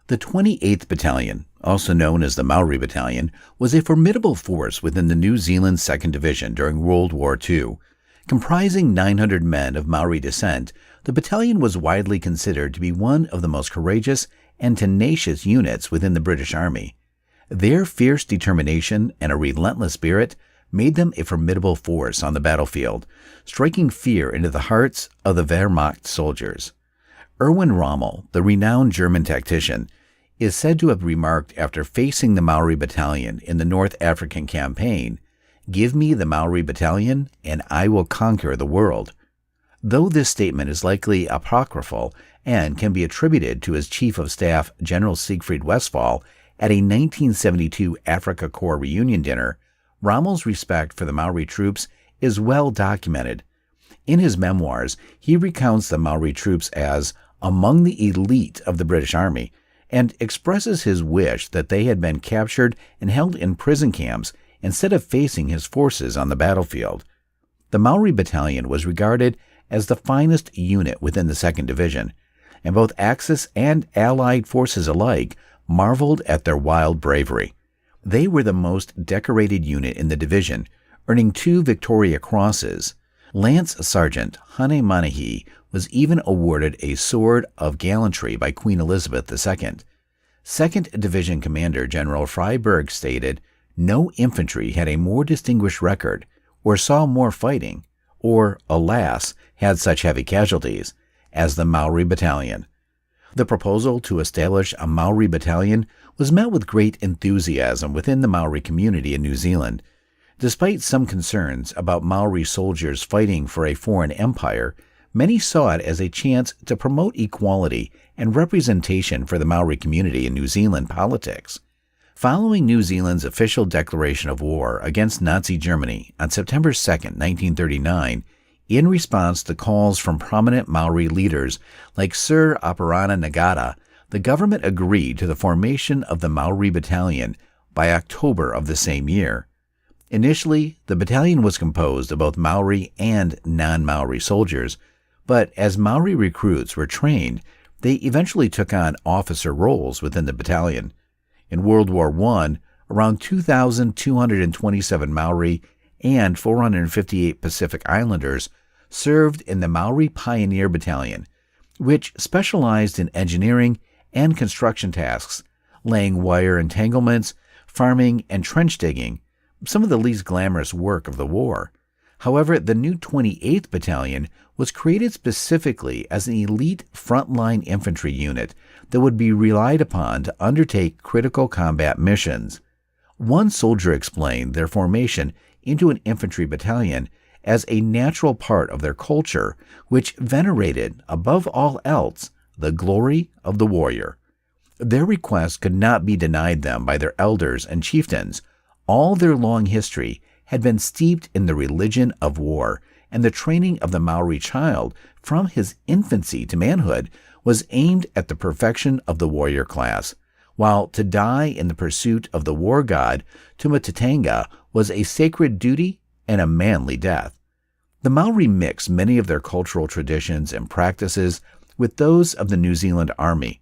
The 28th Battalion, also known as the Maori Battalion, was a formidable force within the New Zealand 2nd Division during World War II. Comprising 900 men of Maori descent, the battalion was widely considered to be one of the most courageous and tenacious units within the British Army. Their fierce determination and a relentless spirit made them a formidable force on the battlefield, striking fear into the hearts of the Wehrmacht soldiers. Erwin Rommel, the renowned German tactician, is said to have remarked after facing the Maori Battalion in the North African campaign, "Give me the Maori Battalion and I will conquer the world." Though this statement is likely apocryphal and can be attributed to his Chief of Staff General Siegfried Westphal at a 1972 Afrika Korps reunion dinner, Rommel's respect for the Maori troops is well documented. In his memoirs, he recounts the Maori troops as among the elite of the British Army and expresses his wish that they had been captured and held in prison camps instead of facing his forces on the battlefield. The Maori Battalion was regarded as the finest unit within the 2nd Division, and both Axis and Allied forces alike marveled at their wild bravery. They were the most decorated unit in the division, earning 2 Victoria Crosses. Lance Sergeant Hane Manahi was even awarded a Sword of Gallantry by Queen Elizabeth II. 2nd Division Commander General Freiberg stated, "No infantry had a more distinguished record, or saw more fighting, or, alas, had such heavy casualties, as the Maori Battalion." The proposal to establish a Maori Battalion was met with great enthusiasm within the Maori community in New Zealand. Despite some concerns about Maori soldiers fighting for a foreign empire, many saw it as a chance to promote equality and representation for the Maori community in New Zealand politics. Following New Zealand's official declaration of war against Nazi Germany on September 2, 1939, in response to calls from prominent Maori leaders like Sir Aparana Nagata, the government agreed to the formation of the Maori Battalion by October of the same year. Initially, the battalion was composed of both Maori and non-Maori soldiers, but as Maori recruits were trained, they eventually took on officer roles within the battalion. In World War I, around 2,227 Maori and 458 Pacific Islanders served in the Maori Pioneer Battalion, which specialized in engineering and construction tasks, laying wire entanglements, farming, and trench digging, some of the least glamorous work of the war. However, the new 28th Battalion was created specifically as an elite frontline infantry unit that would be relied upon to undertake critical combat missions. One soldier explained their formation into an infantry battalion as a natural part of their culture, which venerated, above all else, the glory of the warrior. Their request could not be denied them by their elders and chieftains. All their long history had been steeped in the religion of war, and the training of the Maori child from his infancy to manhood was aimed at the perfection of the warrior class, while to die in the pursuit of the war god Tumatatanga was a sacred duty and a manly death. The Maori mix many of their cultural traditions and practices with those of the New Zealand Army.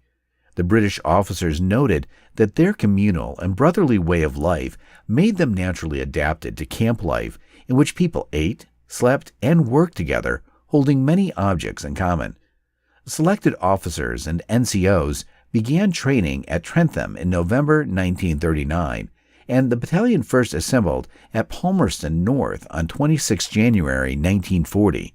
The British officers noted that their communal and brotherly way of life made them naturally adapted to camp life, in which people ate, slept, and worked together, holding many objects in common. Selected officers and NCOs began training at Trentham in November 1939, and the battalion first assembled at Palmerston North on 26 January 1940.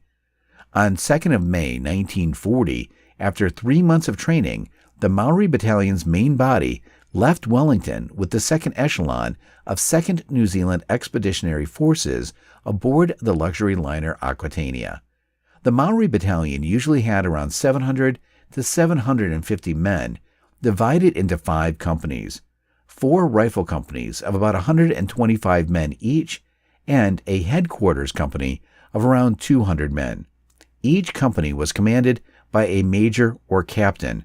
On 2nd of May 1940, after 3 months of training, the Maori Battalion's main body left Wellington with the second echelon of 2nd New Zealand Expeditionary Forces aboard the luxury liner Aquitania. The Maori Battalion usually had around 700 to 750 men, divided into 5 companies, 4 rifle companies of about 125 men each, and a headquarters company of around 200 men. Each company was commanded by a major or captain.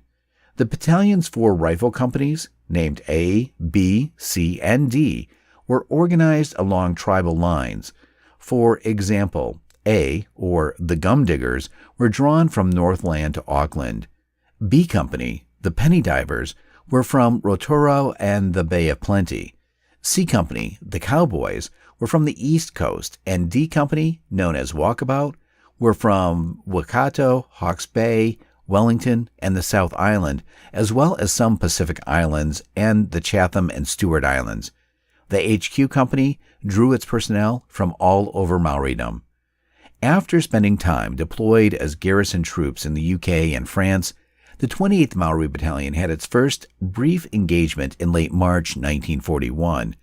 The battalion's 4 rifle companies, named A, B, C, and D, were organized along tribal lines. For example, A, or the Gum Diggers, were drawn from Northland to Auckland. B Company, the Penny Divers, were from Rotoro and the Bay of Plenty. C Company, the Cowboys, were from the East Coast, and D Company, known as Walkabout, were from Waikato, Hawke's Bay, Wellington, and the South Island, as well as some Pacific Islands and the Chatham and Stewart Islands. The HQ Company drew its personnel from all over Maoridom. After spending time deployed as garrison troops in the UK and France, the 28th Maori Battalion had its first brief engagement in late March 1941.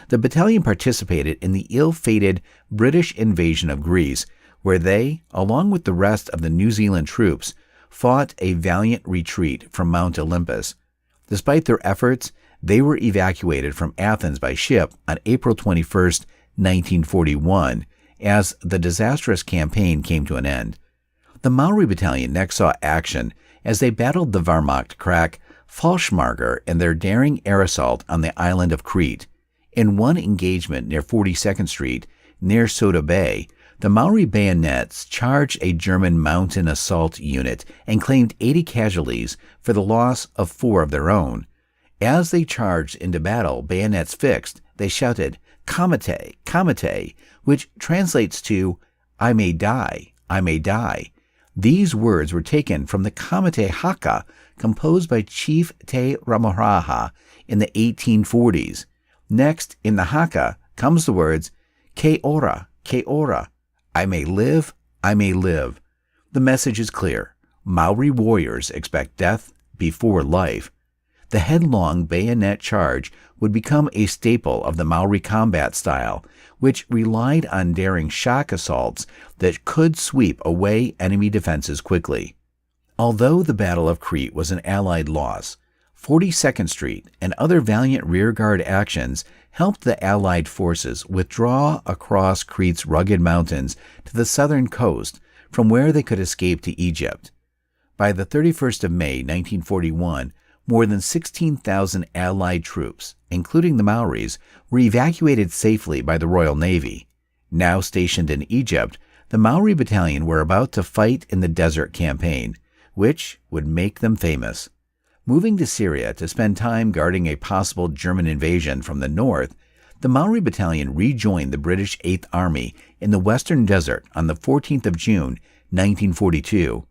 The battalion participated in the ill-fated British invasion of Greece, where they, along with the rest of the New Zealand troops, fought a valiant retreat from Mount Olympus. Despite their efforts, they were evacuated from Athens by ship on April 21, 1941, as the disastrous campaign came to an end. The Maori Battalion next saw action as they battled the Wehrmacht crack Fallschirmjäger in their daring air assault on the island of Crete. In one engagement near 42nd Street, near Soda Bay, the Maori bayonets charged a German mountain assault unit and claimed 80 casualties for the loss of 4 of their own. As they charged into battle, bayonets fixed, they shouted, "Kamite, Kamite," which translates to, "I may die, I may die." These words were taken from the Kamite Haka composed by Chief Te Ramoraha in the 1840s. Next, in the Haka, comes the words, "Ke ora, I may live, I may live." The message is clear. Maori warriors expect death before life. The headlong bayonet charge would become a staple of the Maori combat style, which relied on daring shock assaults that could sweep away enemy defenses quickly. Although the Battle of Crete was an Allied loss, 42nd Street and other valiant rearguard actions helped the Allied forces withdraw across Crete's rugged mountains to the southern coast, from where they could escape to Egypt. By the 31st of May, 1941, more than 16,000 Allied troops, including the Maoris, were evacuated safely by the Royal Navy. Now stationed in Egypt, the Maori Battalion were about to fight in the Desert Campaign, which would make them famous. Moving to Syria to spend time guarding a possible German invasion from the north, the Maori Battalion rejoined the British 8th Army in the Western Desert on the 14th of June, 1942.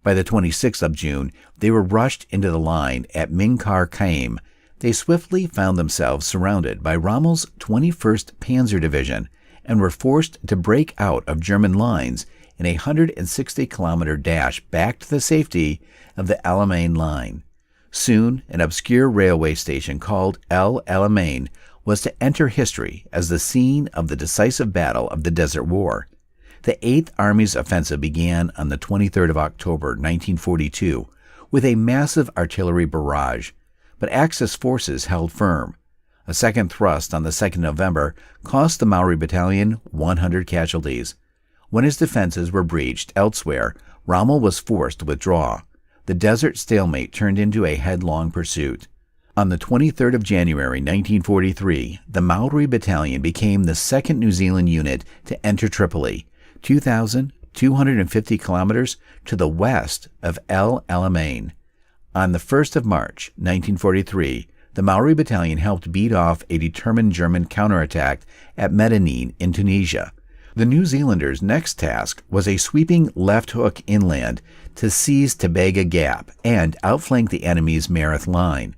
By the 26th of June, they were rushed into the line at Minkar Kaim. They swiftly found themselves surrounded by Rommel's 21st Panzer Division and were forced to break out of German lines in a 160-kilometer dash back to the safety of the Alamein line. Soon, an obscure railway station called El Alamein was to enter history as the scene of the decisive battle of the Desert War. The 8th Army's offensive began on the 23rd of October, 1942, with a massive artillery barrage, but Axis forces held firm. A second thrust on the 2nd of November cost the Maori Battalion 100 casualties. When his defenses were breached elsewhere, Rommel was forced to withdraw. The desert stalemate turned into a headlong pursuit. On the 23rd of January, 1943, the Maori Battalion became the second New Zealand unit to enter Tripoli, 2,250 kilometers to the west of El Alamein. On the 1st of March, 1943, the Maori Battalion helped beat off a determined German counterattack at Medellin in Tunisia. The New Zealanders' next task was a sweeping left hook inland to seize Tobaga Gap and outflank the enemy's Mareth line.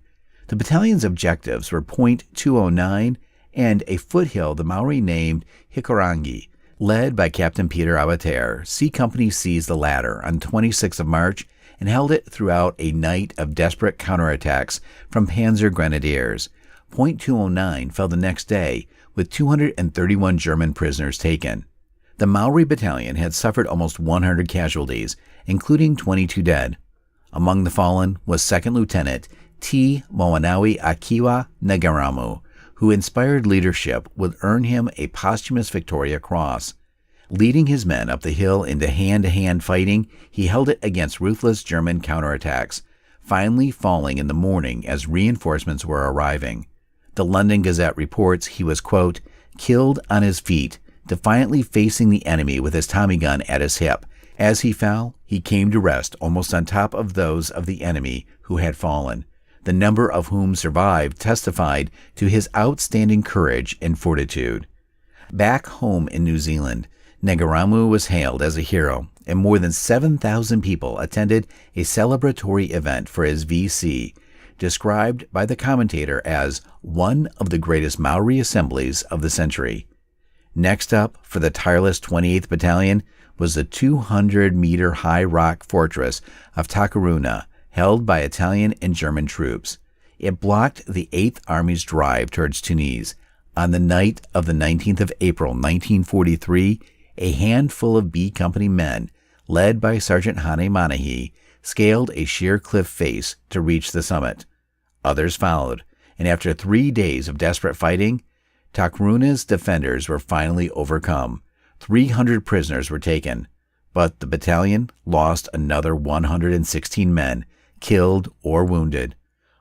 The battalion's objectives were Point 209 and a foothill the Maori named Hikurangi. Led by Captain Peter Abater, C Company seized the latter on 26th of March and held it throughout a night of desperate counterattacks from Panzer Grenadiers. Point 209 fell the next day, with 231 German prisoners taken. The Maori Battalion had suffered almost 100 casualties, including 22 dead. Among the fallen was 2nd Lieutenant T. Moanawi Akiwa Nagaramu, who inspired leadership would earn him a posthumous Victoria Cross. Leading his men up the hill into hand-to-hand fighting, he held it against ruthless German counterattacks, finally falling in the morning as reinforcements were arriving. The London Gazette reports he was, quote, killed on his feet, defiantly facing the enemy with his Tommy gun at his hip. As he fell, he came to rest almost on top of those of the enemy who had fallen. the number of whom survived testified to his outstanding courage and fortitude. Back home in New Zealand, Negaramu was hailed as a hero, and more than 7,000 people attended a celebratory event for his VC, described by the commentator as one of the greatest Maori assemblies of the century. Next up for the tireless 28th Battalion was the 200-meter-high rock fortress of Takaruna, held by Italian and German troops. It blocked the 8th Army's drive towards Tunis. On the night of the 19th of April, 1943, a handful of B Company men, led by Sergeant Hane Manahi, scaled a sheer cliff face to reach the summit. Others followed, and after 3 days of desperate fighting, Takaruna's defenders were finally overcome. 300 prisoners were taken, but the battalion lost another 116 men, killed or wounded.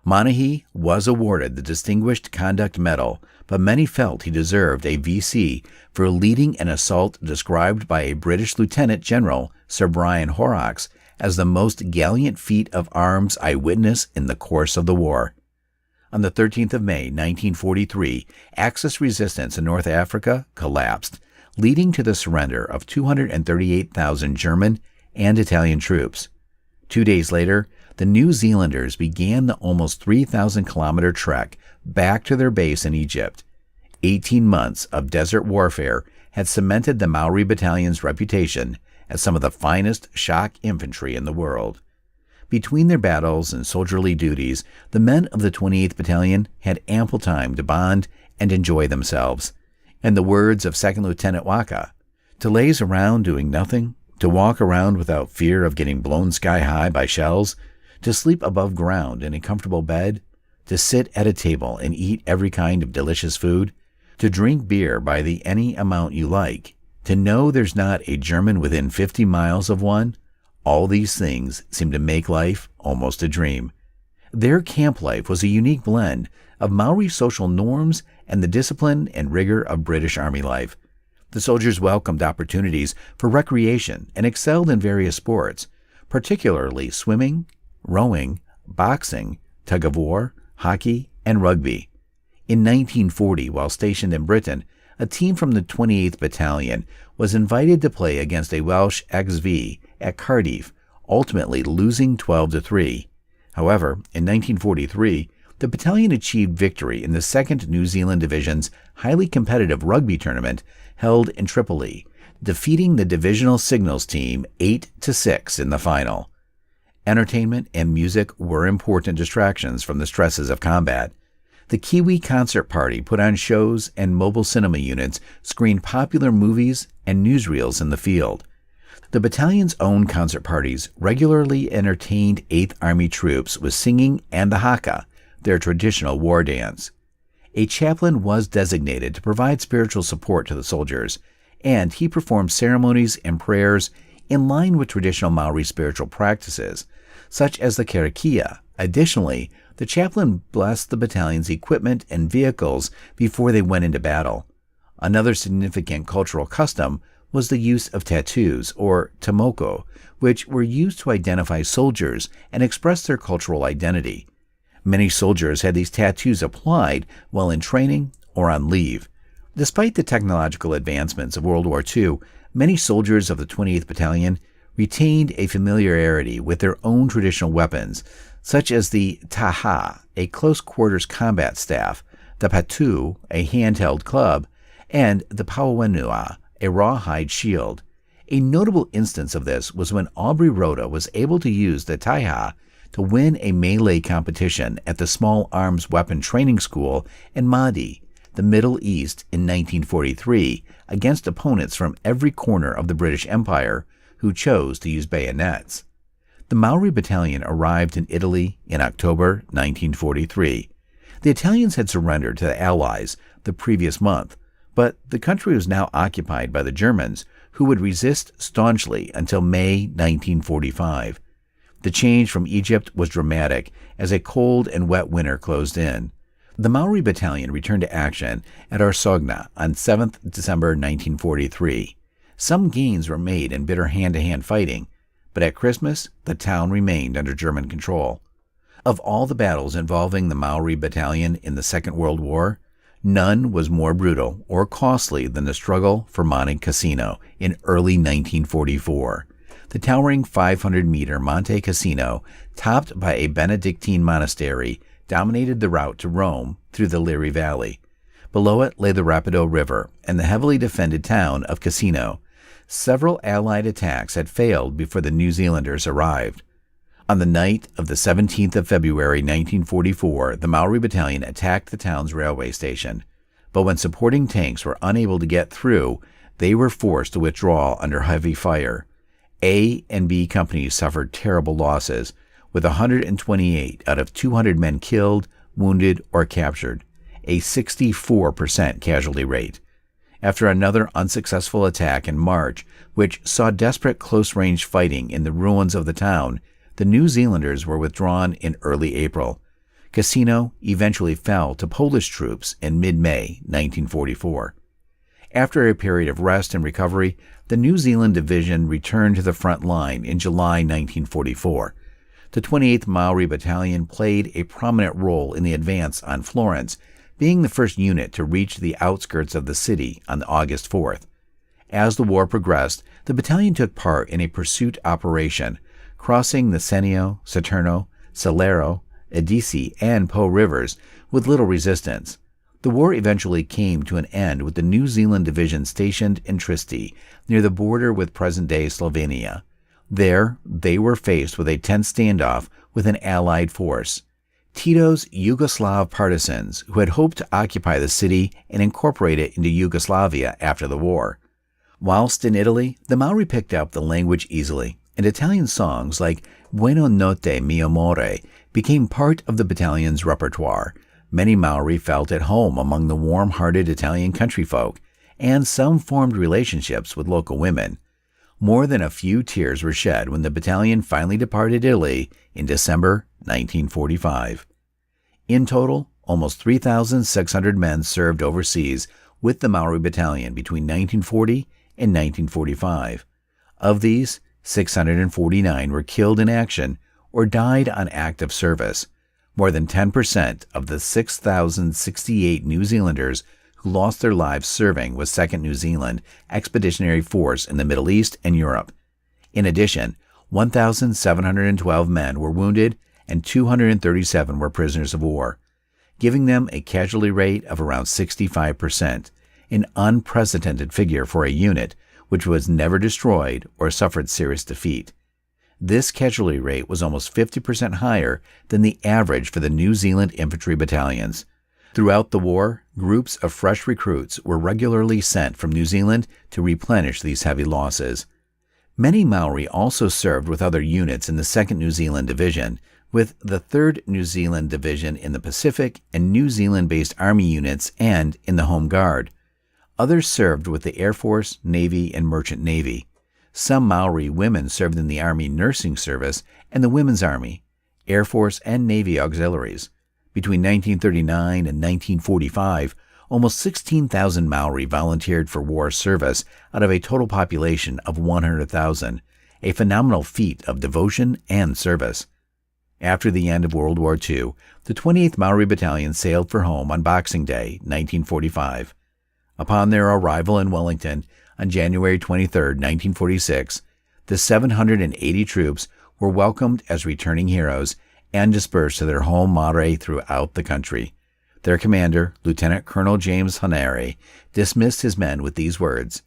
Manahi was awarded the Distinguished Conduct Medal, but many felt he deserved a VC for leading an assault described by a British Lieutenant General, Sir Brian Horrocks, as the most gallant feat of arms I witnessed in the course of the war. On the 13th of May, 1943, Axis resistance in North Africa collapsed, leading to the surrender of 238,000 German and Italian troops. 2 days later, the New Zealanders began the almost 3,000-kilometer trek back to their base in Egypt. 18 months of desert warfare had cemented the Maori Battalion's reputation as some of the finest shock infantry in the world. Between their battles and soldierly duties, the men of the 28th Battalion had ample time to bond and enjoy themselves. In the words of Second Lieutenant Waka, to laze around doing nothing, to walk around without fear of getting blown sky high by shells, to sleep above ground in a comfortable bed, to sit at a table and eat every kind of delicious food, to drink beer by the any amount you like, to know there's not a German within 50 miles of one, all these things seem to make life almost a dream. Their camp life was a unique blend of Maori social norms and the discipline and rigor of British Army life. The soldiers welcomed opportunities for recreation and excelled in various sports, particularly swimming, rowing, boxing, tug-of-war, hockey, and rugby. In 1940, while stationed in Britain, a team from the 28th Battalion was invited to play against a Welsh XV at Cardiff, ultimately losing 12-3. However, in 1943, the battalion achieved victory in the 2nd New Zealand Division's highly competitive rugby tournament held in Tripoli, defeating the divisional signals team 8-6 in the final. Entertainment and music were important distractions from the stresses of combat. The Kiwi Concert Party put on shows, and mobile cinema units screened popular movies and newsreels in the field. The battalion's own concert parties regularly entertained 8th Army troops with singing and the haka, their traditional war dance. A chaplain was designated to provide spiritual support to the soldiers, and he performed ceremonies and prayers in line with traditional Maori spiritual practices, such as the karakia. Additionally, the chaplain blessed the battalion's equipment and vehicles before they went into battle. Another significant cultural custom was the use of tattoos, or tamoko, which were used to identify soldiers and express their cultural identity. Many soldiers had these tattoos applied while in training or on leave. Despite the technological advancements of World War II, many soldiers of the 28th Battalion retained a familiarity with their own traditional weapons, such as the taha, a close-quarters combat staff, the patu, a handheld club, and the pauenua, a rawhide shield. A notable instance of this was when Aubrey Rhoda was able to use the taiha to win a melee competition at the Small Arms Weapon Training School in Mahdi, the Middle East, in 1943, against opponents from every corner of the British Empire who chose to use bayonets. The Maori Battalion arrived in Italy in October 1943. The Italians had surrendered to the Allies the previous month, but the country was now occupied by the Germans, who would resist staunchly until May 1945. The change from Egypt was dramatic as a cold and wet winter closed in. The Maori Battalion returned to action at Arsogna on 7th December 1943. Some gains were made in bitter hand-to-hand fighting, but at Christmas, the town remained under German control. Of all the battles involving the Maori Battalion in the Second World War, none was more brutal or costly than the struggle for Monte Cassino in early 1944. The towering 500-meter Monte Cassino, topped by a Benedictine monastery, dominated the route to Rome through the Liri Valley. Below it lay the Rapido River and the heavily defended town of Cassino. Several Allied attacks had failed before the New Zealanders arrived. On the night of the 17th of February 1944, the Maori Battalion attacked the town's railway station. But when supporting tanks were unable to get through, they were forced to withdraw under heavy fire. A and B companies suffered terrible losses, with 128 out of 200 men killed, wounded, or captured, a 64% casualty rate. After another unsuccessful attack in March, which saw desperate close-range fighting in the ruins of the town, the New Zealanders were withdrawn in early April. Cassino eventually fell to Polish troops in mid-May 1944. After a period of rest and recovery, the New Zealand Division returned to the front line in July 1944. The 28th Maori Battalion played a prominent role in the advance on Florence, being the first unit to reach the outskirts of the city on August 4th. As the war progressed, the battalion took part in a pursuit operation, crossing the Senio, Saturno, Salero, Edisi, and Po rivers with little resistance. The war eventually came to an end with the New Zealand Division stationed in Trieste, near the border with present-day Slovenia. There, they were faced with a tense standoff with an Allied force. Tito's Yugoslav partisans, who had hoped to occupy the city and incorporate it into Yugoslavia after the war. Whilst in Italy, the Maori picked up the language easily, and Italian songs like Buona notte mio amore became part of the battalion's repertoire. Many Maori felt at home among the warm-hearted Italian countryfolk, and some formed relationships with local women. More than a few tears were shed when the battalion finally departed Italy in December 1945. In total, almost 3,600 men served overseas with the Maori Battalion between 1940 and 1945. Of these, 649 were killed in action or died on active service. More than 10% of the 6,068 New Zealanders who lost their lives serving with 2nd New Zealand Expeditionary Force in the Middle East and Europe. In addition, 1,712 men were wounded and 237 were prisoners of war, giving them a casualty rate of around 65%, an unprecedented figure for a unit which was never destroyed or suffered serious defeat. This casualty rate was almost 50% higher than the average for the New Zealand infantry battalions. Throughout the war, groups of fresh recruits were regularly sent from New Zealand to replenish these heavy losses. Many Maori also served with other units in the 2nd New Zealand Division, with the 3rd New Zealand Division in the Pacific and New Zealand-based Army units and in the Home Guard. Others served with the Air Force, Navy, and Merchant Navy. Some Maori women served in the Army Nursing Service and the Women's Army, Air Force, and Navy auxiliaries. Between 1939 and 1945, almost 16,000 Maori volunteered for war service out of a total population of 100,000, a phenomenal feat of devotion and service. After the end of World War II, the 28th Maori Battalion sailed for home on Boxing Day, 1945. Upon their arrival in Wellington on January 23, 1946, the 780 troops were welcomed as returning heroes and dispersed to their home Maori throughout the country. Their commander, Lieutenant Colonel James Hanare, dismissed his men with these words: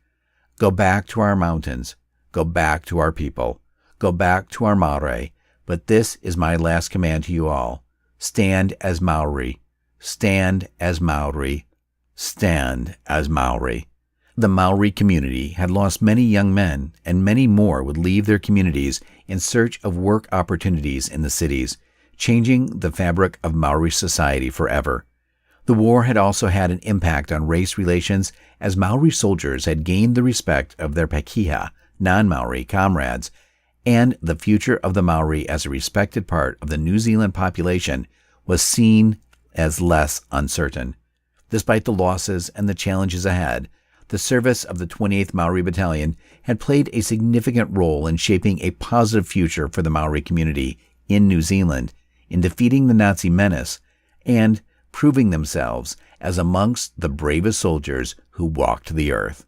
"Go back to our mountains, go back to our people, go back to our Maori, but this is my last command to you all. Stand as Maori, stand as Maori, stand as Maori." The Maori community had lost many young men, and many more would leave their communities in search of work opportunities in the cities, changing the fabric of Maori society forever. The war had also had an impact on race relations, as Maori soldiers had gained the respect of their Pakeha, non-Maori comrades, and the future of the Maori as a respected part of the New Zealand population was seen as less uncertain. Despite the losses and the challenges ahead, the service of the 28th Maori Battalion had played a significant role in shaping a positive future for the Maori community in New Zealand in defeating the Nazi menace and proving themselves as amongst the bravest soldiers who walked the earth.